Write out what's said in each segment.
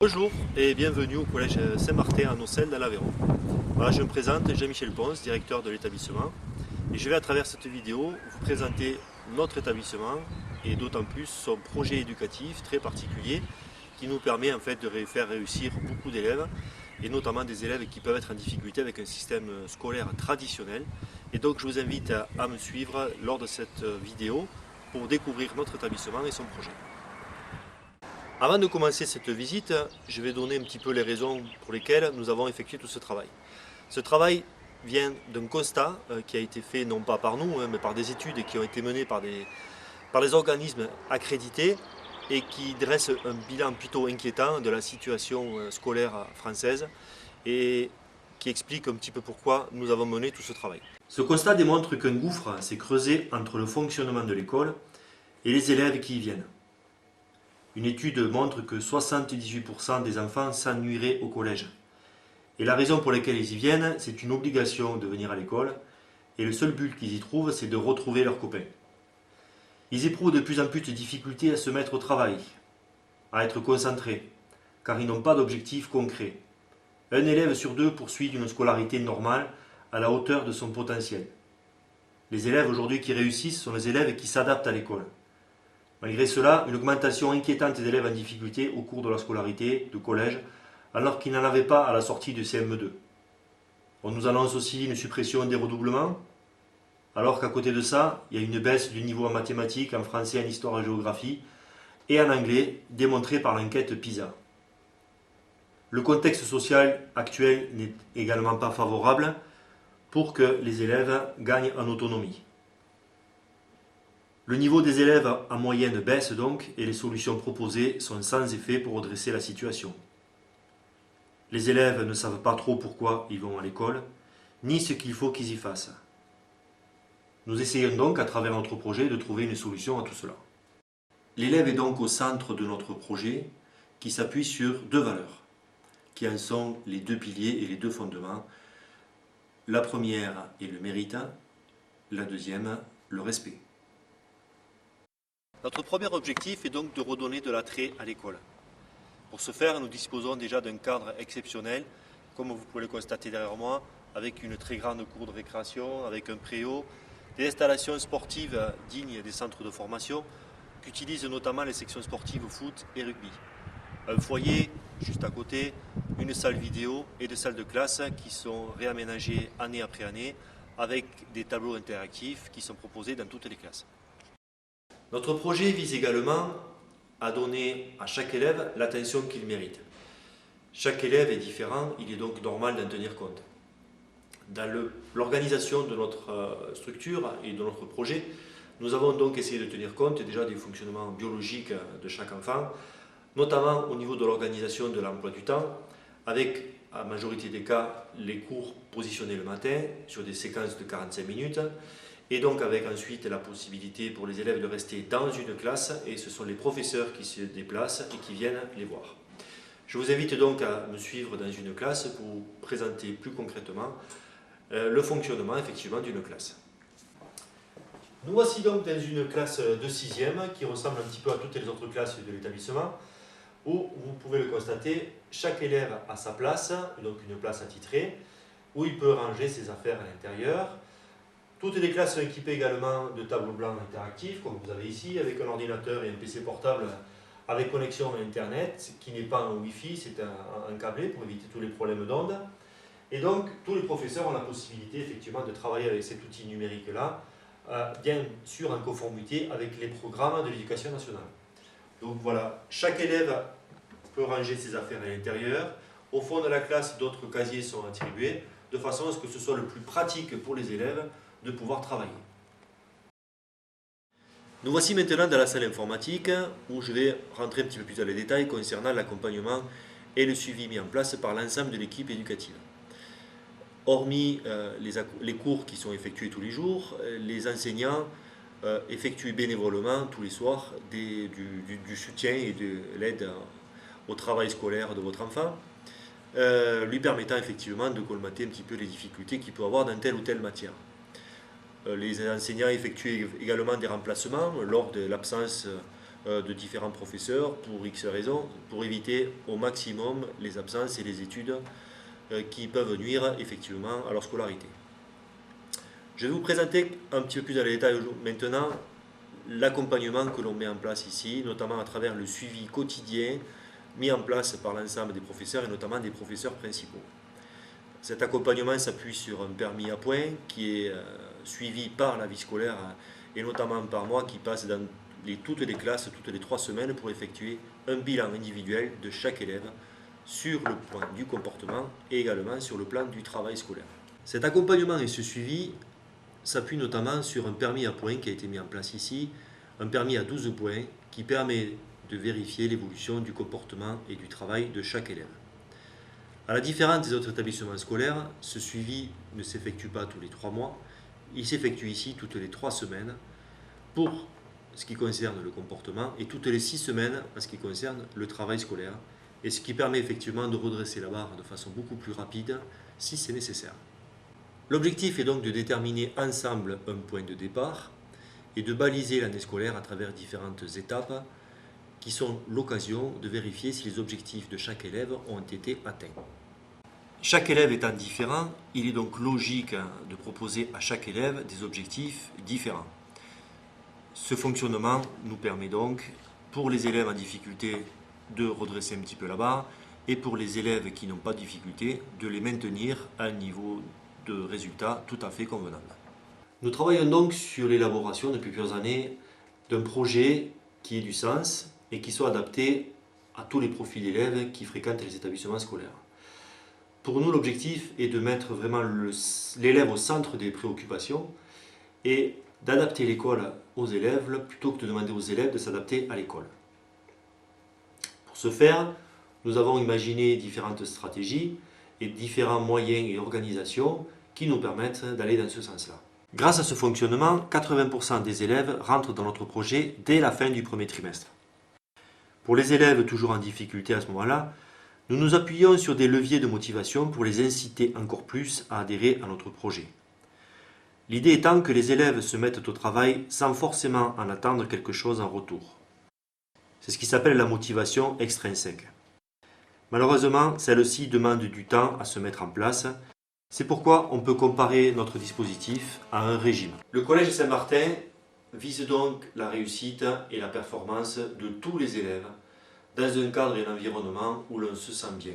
Bonjour et bienvenue au collège Saint-Martin à Nocelle dans l'Aveyron. Voilà, je me présente, Jean-Michel Ponce, directeur de l'établissement, et je vais à travers cette vidéo vous présenter notre établissement et d'autant plus son projet éducatif très particulier qui nous permet en fait de faire réussir beaucoup d'élèves et notamment des élèves qui peuvent être en difficulté avec un système scolaire traditionnel. Et donc je vous invite à me suivre lors de cette vidéo pour découvrir notre établissement et son projet. Avant de commencer cette visite, je vais donner un petit peu les raisons pour lesquelles nous avons effectué tout ce travail. Ce travail vient d'un constat qui a été fait non pas par nous, mais par des études qui ont été menées par les organismes accrédités et qui dressent un bilan plutôt inquiétant de la situation scolaire française et qui explique un petit peu pourquoi nous avons mené tout ce travail. Ce constat démontre qu'un gouffre s'est creusé entre le fonctionnement de l'école et les élèves qui y viennent. Une étude montre que 78% des enfants s'ennuieraient au collège. Et la raison pour laquelle ils y viennent, c'est une obligation de venir à l'école, et le seul but qu'ils y trouvent, c'est de retrouver leurs copains. Ils éprouvent de plus en plus de difficultés à se mettre au travail, à être concentrés, car ils n'ont pas d'objectif concret. Un élève sur deux poursuit une scolarité normale à la hauteur de son potentiel. Les élèves aujourd'hui qui réussissent sont les élèves qui s'adaptent à l'école. Malgré cela, une augmentation inquiétante d'élèves en difficulté au cours de la scolarité de collège, alors qu'ils n'en avaient pas à la sortie de CM2. On nous annonce aussi une suppression des redoublements, alors qu'à côté de ça, il y a une baisse du niveau en mathématiques, en français, en histoire et géographie, et en anglais, démontrée par l'enquête PISA. Le contexte social actuel n'est également pas favorable pour que les élèves gagnent en autonomie. Le niveau des élèves en moyenne baisse donc et les solutions proposées sont sans effet pour redresser la situation. Les élèves ne savent pas trop pourquoi ils vont à l'école, ni ce qu'il faut qu'ils y fassent. Nous essayons donc à travers notre projet de trouver une solution à tout cela. L'élève est donc au centre de notre projet qui s'appuie sur deux valeurs, qui en sont les deux piliers et les deux fondements. La première est le mérite, la deuxième, le respect. Notre premier objectif est donc de redonner de l'attrait à l'école. Pour ce faire, nous disposons déjà d'un cadre exceptionnel, comme vous pouvez le constater derrière moi, avec une très grande cour de récréation, avec un préau, des installations sportives dignes des centres de formation qu'utilisent notamment les sections sportives foot et rugby. Un foyer juste à côté, une salle vidéo et des salles de classe qui sont réaménagées année après année avec des tableaux interactifs qui sont proposés dans toutes les classes. Notre projet vise également à donner à chaque élève l'attention qu'il mérite. Chaque élève est différent, il est donc normal d'en tenir compte. Dans l'organisation de notre structure et de notre projet, nous avons donc essayé de tenir compte déjà du fonctionnement biologique de chaque enfant, notamment au niveau de l'organisation de l'emploi du temps, avec, en majorité des cas, les cours positionnés le matin sur des séquences de 45 minutes, et donc avec ensuite la possibilité pour les élèves de rester dans une classe, et ce sont les professeurs qui se déplacent et qui viennent les voir. Je vous invite donc à me suivre dans une classe pour vous présenter plus concrètement le fonctionnement effectivement d'une classe. Nous voici donc dans une classe de 6e qui ressemble un petit peu à toutes les autres classes de l'établissement, où vous pouvez le constater, chaque élève a sa place, donc une place attitrée, où il peut ranger ses affaires à l'intérieur. Toutes les classes sont équipées également de tableaux blancs interactifs, comme vous avez ici, avec un ordinateur et un PC portable avec connexion à Internet, qui n'est pas un Wi-Fi, c'est un câblé pour éviter tous les problèmes d'ondes. Et donc, tous les professeurs ont la possibilité effectivement de travailler avec cet outil numérique-là, bien sûr en conformité avec les programmes de l'éducation nationale. Donc voilà, chaque élève peut ranger ses affaires à l'intérieur. Au fond de la classe, d'autres casiers sont attribués, de façon à ce que ce soit le plus pratique pour les élèves de pouvoir travailler. Nous voici maintenant dans la salle informatique où je vais rentrer un petit peu plus dans les détails concernant l'accompagnement et le suivi mis en place par l'ensemble de l'équipe éducative. Hormis les cours qui sont effectués tous les jours, les enseignants effectuent bénévolement tous les soirs du soutien et de l'aide au travail scolaire de votre enfant, lui permettant effectivement de colmater un petit peu les difficultés qu'il peut avoir dans telle ou telle matière. Les enseignants effectuent également des remplacements lors de l'absence de différents professeurs pour X raisons, pour éviter au maximum les absences et les études qui peuvent nuire effectivement à leur scolarité. Je vais vous présenter un petit peu plus dans les détails maintenant l'accompagnement que l'on met en place ici, notamment à travers le suivi quotidien mis en place par l'ensemble des professeurs et notamment des professeurs principaux. Cet accompagnement s'appuie sur un permis à points qui est suivi par la vie scolaire et notamment par moi qui passe dans toutes les classes toutes les 3 semaines pour effectuer un bilan individuel de chaque élève sur le point du comportement et également sur le plan du travail scolaire. Cet accompagnement et ce suivi s'appuie notamment sur un permis à points qui a été mis en place ici, un permis à 12 points qui permet de vérifier l'évolution du comportement et du travail de chaque élève. À la différence des autres établissements scolaires, ce suivi ne s'effectue pas tous les 3 mois, il s'effectue ici toutes les 3 semaines pour ce qui concerne le comportement et toutes les 6 semaines en ce qui concerne le travail scolaire, et ce qui permet effectivement de redresser la barre de façon beaucoup plus rapide si c'est nécessaire. L'objectif est donc de déterminer ensemble un point de départ et de baliser l'année scolaire à travers différentes étapes qui sont l'occasion de vérifier si les objectifs de chaque élève ont été atteints. Chaque élève étant différent, il est donc logique de proposer à chaque élève des objectifs différents. Ce fonctionnement nous permet donc, pour les élèves en difficulté, de redresser un petit peu la barre, et pour les élèves qui n'ont pas de difficulté, de les maintenir à un niveau de résultat tout à fait convenable. Nous travaillons donc sur l'élaboration depuis plusieurs années d'un projet qui ait du sens et qui soit adapté à tous les profils d'élèves qui fréquentent les établissements scolaires. Pour nous, l'objectif est de mettre vraiment l'élève au centre des préoccupations et d'adapter l'école aux élèves plutôt que de demander aux élèves de s'adapter à l'école. Pour ce faire, nous avons imaginé différentes stratégies et différents moyens et organisations qui nous permettent d'aller dans ce sens-là. Grâce à ce fonctionnement, 80% des élèves rentrent dans notre projet dès la fin du premier trimestre. Pour les élèves toujours en difficulté à ce moment-là, nous nous appuyons sur des leviers de motivation pour les inciter encore plus à adhérer à notre projet. L'idée étant que les élèves se mettent au travail sans forcément en attendre quelque chose en retour. C'est ce qui s'appelle la motivation extrinsèque. Malheureusement, celle-ci demande du temps à se mettre en place. C'est pourquoi on peut comparer notre dispositif à un régime. Le Collège Saint-Martin vise donc la réussite et la performance de tous les élèves dans un cadre et un environnement où l'on se sent bien.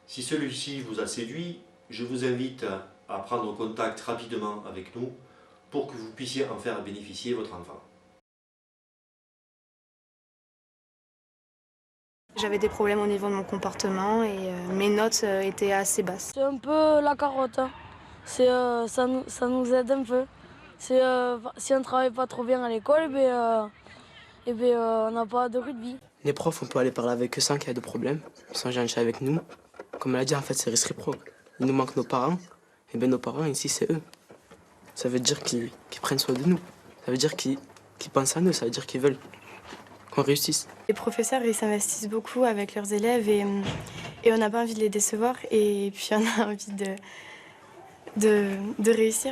Si celui-ci vous a séduit, je vous invite à prendre contact rapidement avec nous pour que vous puissiez en faire bénéficier votre enfant. J'avais des problèmes au niveau de mon comportement et mes notes étaient assez basses. C'est un peu la carotte, hein. Ça nous aide un peu. Si on ne travaille pas trop bien à l'école, on n'a pas de rugby. Les profs, on peut aller parler avec eux sans qu'il y ait de problème. Ils sont gentils avec nous. Comme elle a dit, en fait, c'est réciproque. Il nous manque nos parents. Et bien nos parents, ici, c'est eux. Ça veut dire qu'ils prennent soin de nous. Ça veut dire qu'ils pensent à nous. Ça veut dire qu'ils veulent qu'on réussisse. Les professeurs, ils s'investissent beaucoup avec leurs élèves et on n'a pas envie de les décevoir. Et puis on a envie de réussir.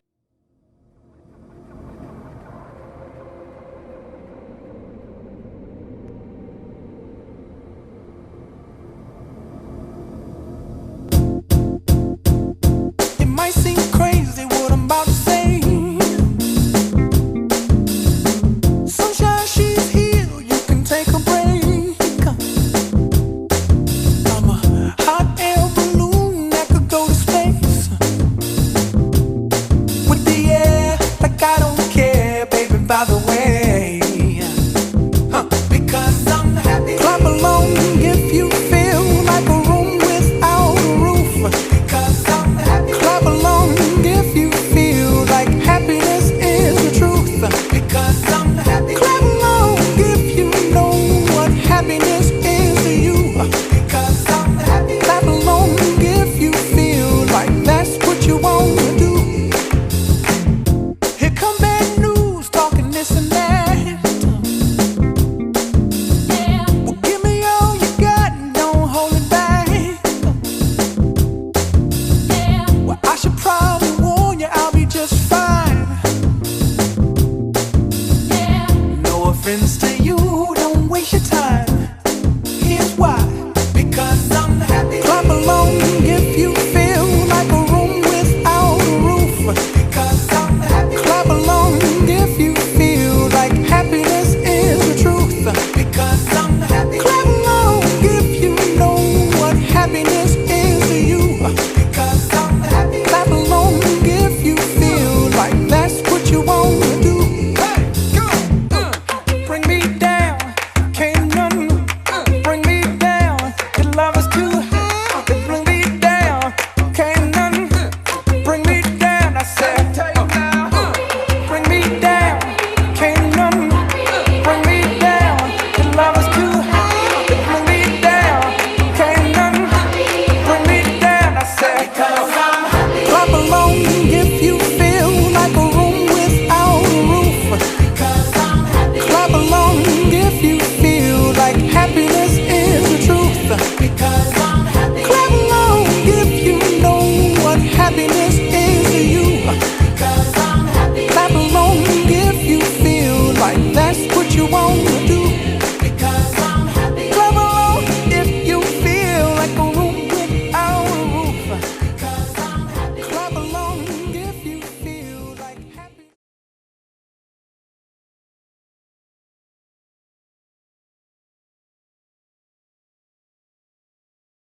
been staying